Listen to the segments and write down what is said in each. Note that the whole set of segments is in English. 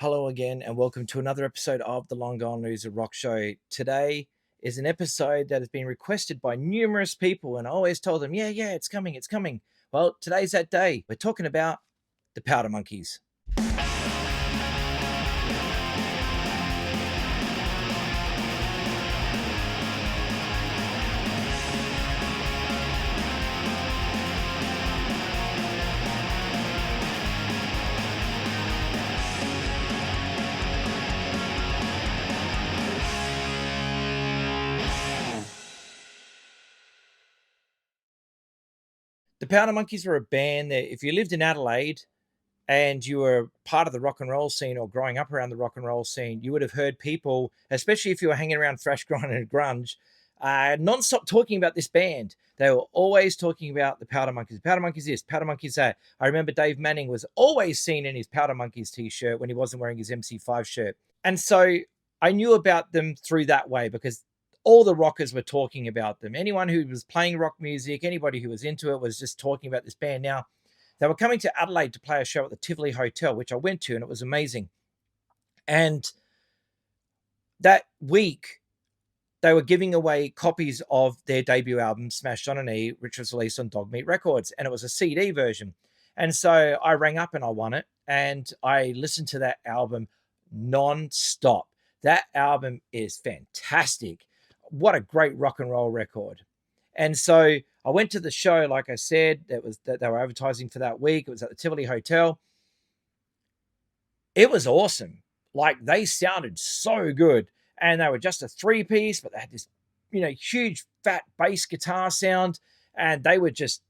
Hello again, and welcome to another episode of the Long Gone Loser Rock Show. Today is an episode that has been requested by numerous people, and I always told them, yeah, it's coming, it's coming. Well, today's that day. We're talking about the Powder Monkeys. The Powder Monkeys were a band that, if you lived in Adelaide and you were part of the rock and roll scene or growing up around the rock and roll scene, you would have heard people, especially if you were hanging around thrash grind and grunge, non-stop talking about this band. They were always talking about the Powder Monkeys. Powder Monkeys this, Powder Monkeys that. I remember Dave Manning was always seen in his Powder Monkeys t-shirt when he wasn't wearing his MC5 shirt. And so I knew about them through that way because all the rockers were talking about them. Anyone who was playing rock music, anybody who was into it was just talking about this band. Now, they were coming to Adelaide to play a show at the Tivoli Hotel, which I went to, and it was amazing. And that week, they were giving away copies of their debut album, Smashed on a Knee, which was released on Dogmeat Records, and it was a CD version. And so I rang up and I won it, and I listened to that album non-stop. That album is fantastic. What a great rock and roll record. And so I went to the show, like I said, that they were advertising for that week. It was at the Tivoli Hotel. It was awesome. Like, they sounded so good. And they were just a three-piece, but they had this, huge fat bass guitar sound. And they were just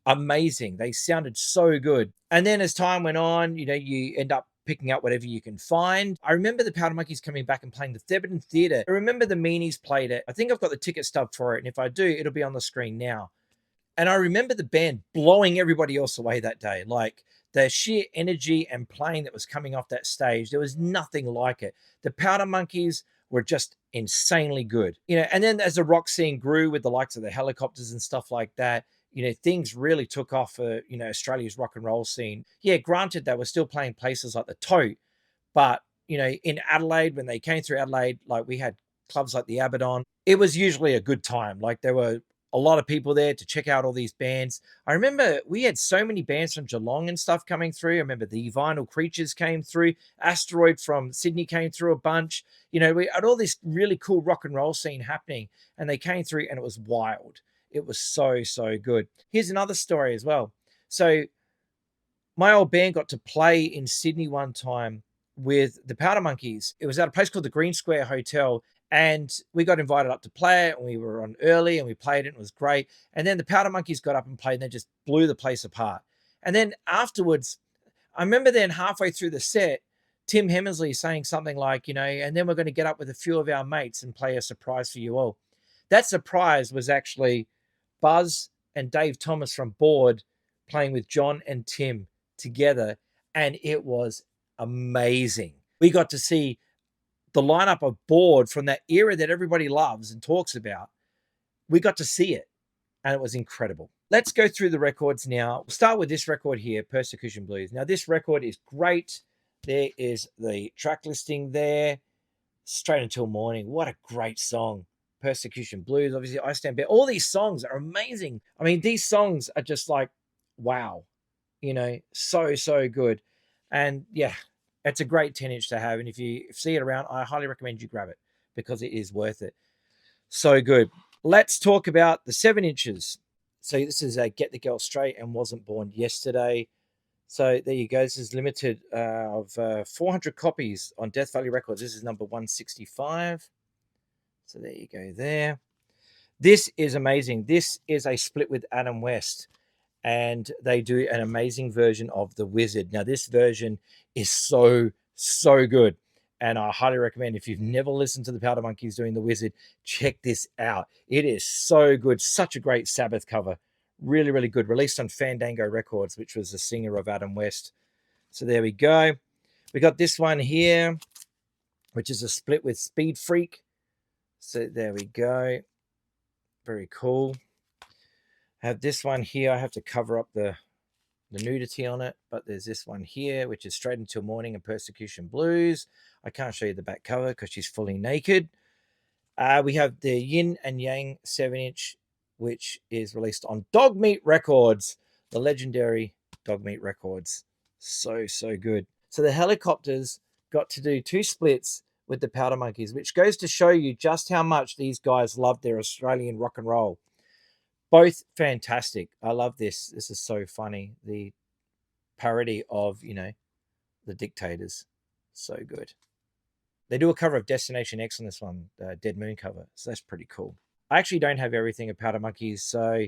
amazing. They sounded so good. And then as time went on, you end up picking up whatever you can find. I remember the Powder Monkeys coming back and playing the Thebarton Theatre. I remember the Meanies played it. I think I've got the ticket stub for it. And if I do, it'll be on the screen now. And I remember the band blowing everybody else away that day. Like, the sheer energy and playing that was coming off that stage, there was nothing like it. The Powder Monkeys were just insanely good. And then as the rock scene grew with the likes of the Helicopters and stuff like that, things really took off for, Australia's rock and roll scene. Yeah, granted, they were still playing places like the Tote, but, in Adelaide, when they came through Adelaide, like, we had clubs like the Abaddon. It was usually a good time. Like, there were a lot of people there to check out all these bands. I remember we had so many bands from Geelong and stuff coming through. I remember the Vinyl Creatures came through. Asteroid from Sydney came through a bunch. We had all this really cool rock and roll scene happening, and they came through and it was wild. It was so, so good. Here's another story as well. So my old band got to play in Sydney one time with the Powder Monkeys. It was at a place called the Green Square Hotel, and we got invited up to play it, and we were on early, and we played it, and it was great. And then the Powder Monkeys got up and played, and they just blew the place apart. And then afterwards, I remember then halfway through the set, Tim Hemsley saying something like, and then we're going to get up with a few of our mates and play a surprise for you all. That surprise was actually Buzz and Dave Thomas from Board playing with John and Tim together, and it was amazing. We got to see the lineup of Board from that era that everybody loves and talks about. We got to see it, and it was incredible. Let's go through the records now. We'll start with this record here, Persecution Blues. Now, this record is great. There is the track listing there. Straight Until Morning. What a great song. Persecution Blues, obviously, I Stand Bare. All these songs are amazing. I mean, these songs are just like, wow. So good. And yeah, it's a great 10-inch to have. And if you see it around, I highly recommend you grab it because it is worth it. So good. Let's talk about the 7-inches. So this is a Get the Girl Straight and Wasn't Born Yesterday. So there you go. This is limited of 400 copies on Death Valley Records. This is number 165. So there you go there. This is amazing. This is a split with Adam West, and they do an amazing version of The Wizard. Now, this version is so, so good. And I highly recommend, if you've never listened to the Powder Monkeys doing The Wizard, check this out. It is so good. Such a great Sabbath cover. Really, really good. Released on Fandango Records, which was the singer of Adam West. So there we go. We got this one here, which is a split with Speed Freak. So there we go. Very cool. I have this one here. I have to cover up the the nudity on it, but there's this one here, which is Straight Until Morning and Persecution Blues. I can't show you the back cover because she's fully naked. We have the Yin and Yang 7-inch, which is released on Dogmeat Records, the legendary Dogmeat Records. So, so good. So the Helicopters got to do 2 splits with the Powder Monkeys, which goes to show you just how much these guys love their Australian rock and roll. Both fantastic. I love this. This is so funny. The parody of, the Dictators. So good. They do a cover of Destination X on this one, the Dead Moon cover. So that's pretty cool. I actually don't have everything of Powder Monkeys, so,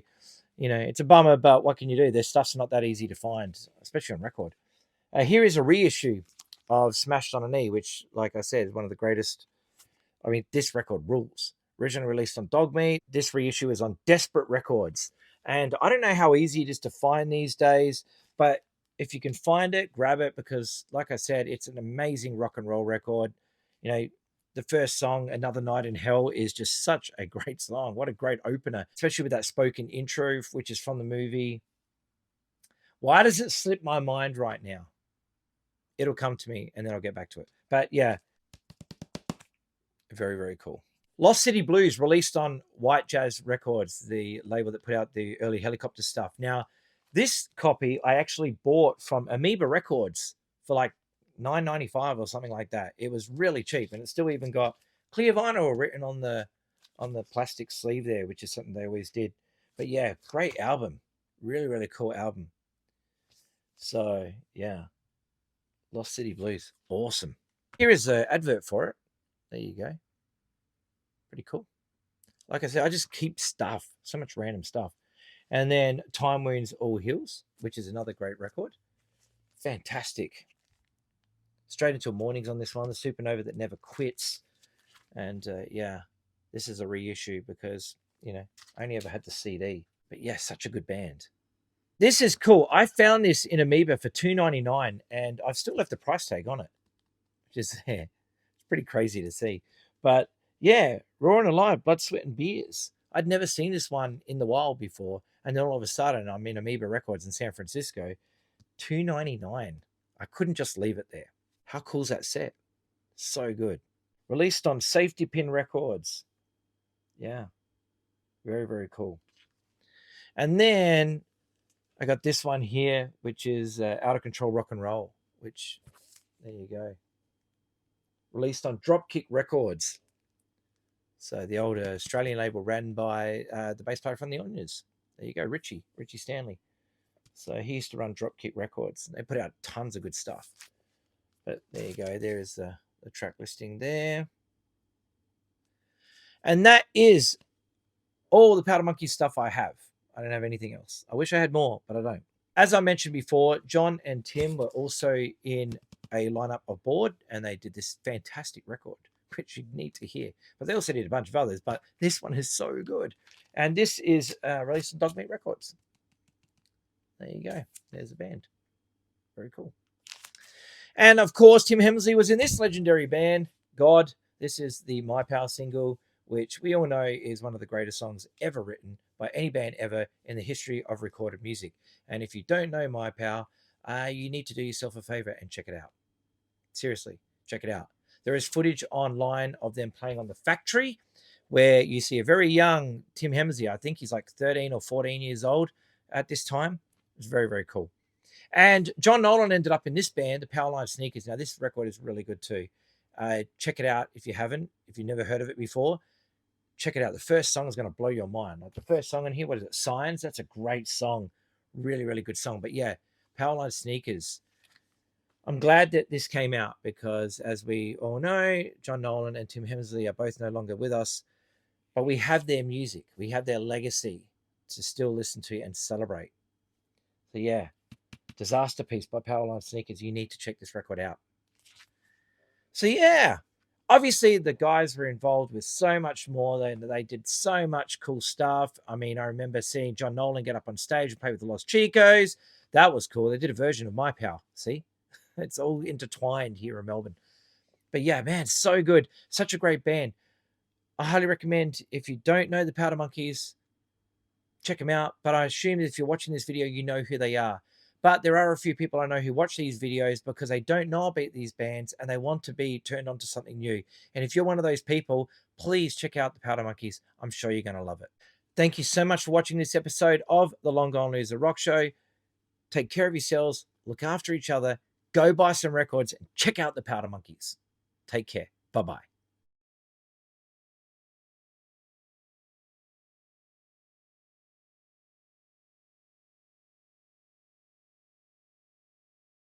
it's a bummer, but what can you do? Their stuff's not that easy to find, especially on record. Here is a reissue of Smashed on a Knee, which, like I said, is one of the greatest. I mean, this record rules. Originally released on Dogmeat. This reissue is on Desperate Records. And I don't know how easy it is to find these days, but if you can find it, grab it, because, like I said, it's an amazing rock and roll record. The first song, Another Night in Hell, is just such a great song. What a great opener, especially with that spoken intro, which is from the movie. Why does it slip my mind right now? It'll come to me and then I'll get back to it. But yeah, very, very cool. Lost City Blues, released on White Jazz Records, the label that put out the early Helicopter stuff. Now, this copy I actually bought from Amoeba Records for like $9.95 or something like that. It was really cheap, and it still even got Clear Vinyl written on the plastic sleeve there, which is something they always did. But yeah, great album. Really, really cool album. So yeah, Lost City Blues, awesome. Here is an advert for it. There you go. Pretty cool. Like I said, I just keep stuff, so much random stuff. And then Time Wounds All Heals, which is another great record. Fantastic. Straight Until Morning's on this one, the Supernova That Never Quits. And yeah, this is a reissue because, I only ever had the CD. But yeah, such a good band. This is cool. I found this in Amoeba for $2.99, and I've still left the price tag on it, which is it's pretty crazy to see. But yeah, Raw and Alive, Blood, Sweat, and Beers. I'd never seen this one in the wild before, and then all of a sudden I'm in Amoeba Records in San Francisco. $2.99. I couldn't just leave it there. How cool is that set? So good. Released on Safety Pin Records. Yeah. Very, very cool. And then I got this one here, which is Out of Control Rock and Roll, which, there you go. Released on Dropkick Records. So the old Australian label ran by the bass player from the Onions. There you go, Richie Stanley. So he used to run Dropkick Records. They put out tons of good stuff. But there you go. There's the track listing there. And that is all the Powder Monkey stuff I have. I don't have anything else. I wish I had more, but I don't. As I mentioned before, John and Tim were also in a lineup of Bored, and they did this fantastic record, which you need to hear. But they also did a bunch of others, but this one is so good. And this is released on Dogmeat Records. There you go. There's a band. Very cool. And of course, Tim Hemsley was in this legendary band, God. This is the My Power single, which we all know is one of the greatest songs ever written by any band ever in the history of recorded music. And if you don't know My Power, you need to do yourself a favor and check it out. Seriously, check it out. There is footage online of them playing on the Factory, where you see a very young Tim Hemsley. I think he's like 13 or 14 years old at this time. It's very, very cool. And John Nolan ended up in this band, the Powerline Sneakers. Now, this record is really good too. Check it out if you haven't, if you've never heard of it before. Check it out. The first song is going to blow your mind. Like the first song in here, what is it? Signs. That's a great song. Really, really good song. But yeah, Powerline Sneakers. I'm glad that this came out because, as we all know, John Nolan and Tim Hemsley are both no longer with us, but we have their music. We have their legacy to still listen to and celebrate. So yeah, Disaster Piece by Powerline Sneakers. You need to check this record out. So yeah, obviously the guys were involved with so much more. They did so much cool stuff. I mean, I remember seeing John Nolan get up on stage and play with the Los Chicos. That was cool. They did a version of My Power. See, it's all intertwined here in Melbourne. But yeah, man, so good. Such a great band. I highly recommend, if you don't know the Powder Monkeys, check them out. But I assume that if you're watching this video, you know who they are. But there are a few people I know who watch these videos because they don't know about these bands and they want to be turned on to something new. And if you're one of those people, please check out the Powder Monkeys. I'm sure you're going to love it. Thank you so much for watching this episode of the Long Gone Loser Rock Show. Take care of yourselves, look after each other, go buy some records, and check out the Powder Monkeys. Take care. Bye-bye.